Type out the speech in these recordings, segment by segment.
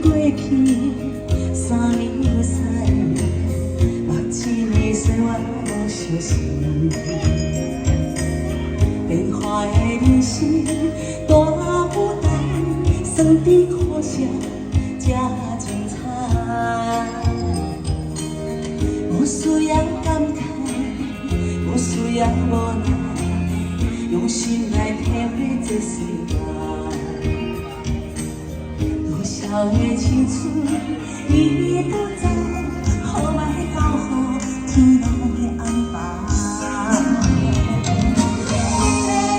过去，3年又3年，目睭的生活无相似。变化的人生，大舞台，酸甜苦涩，才精彩。有需要感慨，有需要无奈，用心来体会这世界。多少的青春已不在，好歹交予天来安排。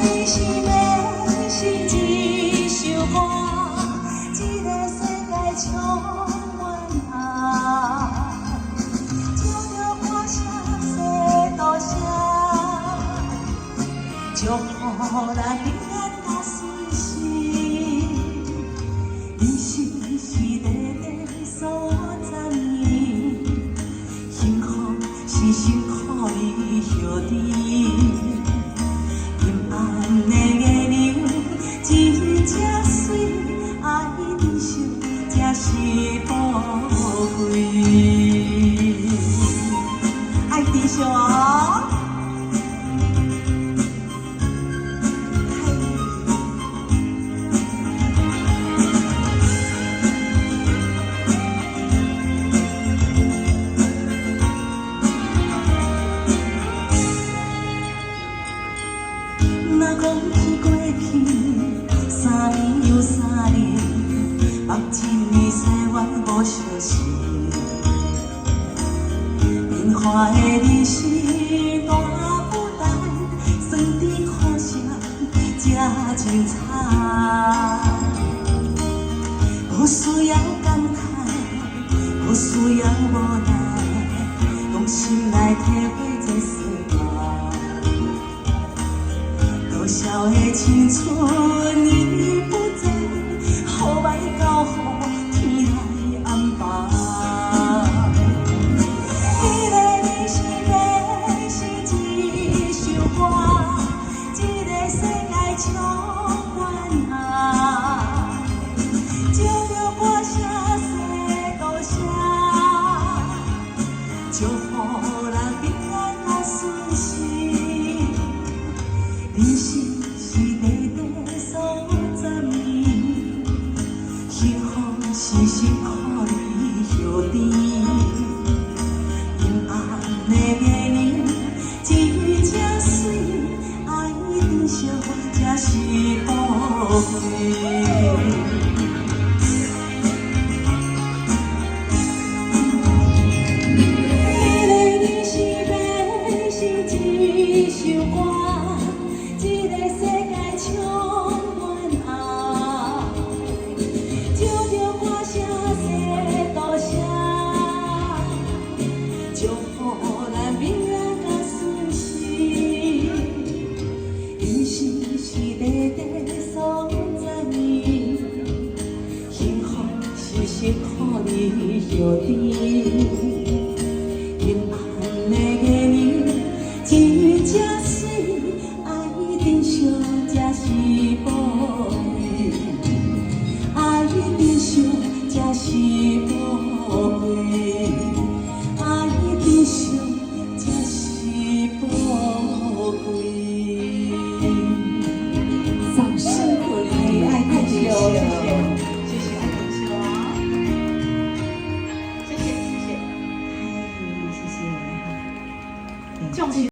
你是要是一首歌，这个世界充满爱。祝福咱平安甲顺遂，人生是短短数十年，幸福是辛苦的后甜。阴暗的月亮真正水，爱珍惜才是宝贵，爱珍惜哦。若讲起过去，3年又3年，目睭的生活无相似。变化的人生，大舞台，酸甜苦涩，才精彩。有需要感慨，有需要无奈，用心来体会这世界。多少的青春已不在，好歹交予天来安排。你的人生要是一首歌，这个世界充满爱。借着歌声说多谢，祝福咱平安甲顺遂。人生是短短数十年，幸福是辛苦的后甜。阴暗的月亮真正水，爱珍惜才是宝贵。你的人生要是一首歌，这个世界充满爱，借着歌声说多谢，祝福咱平安甲顺遂。人生是短短数十年，幸福是辛苦的后甜。阴暗的月亮真正水，爱珍惜才是宝贵，爱珍惜才是宝贵，爱珍惜才是宝贵。掌声鼓励，爱珍惜，谢谢爱珍惜哦，谢谢谢谢，哎，谢谢，重视。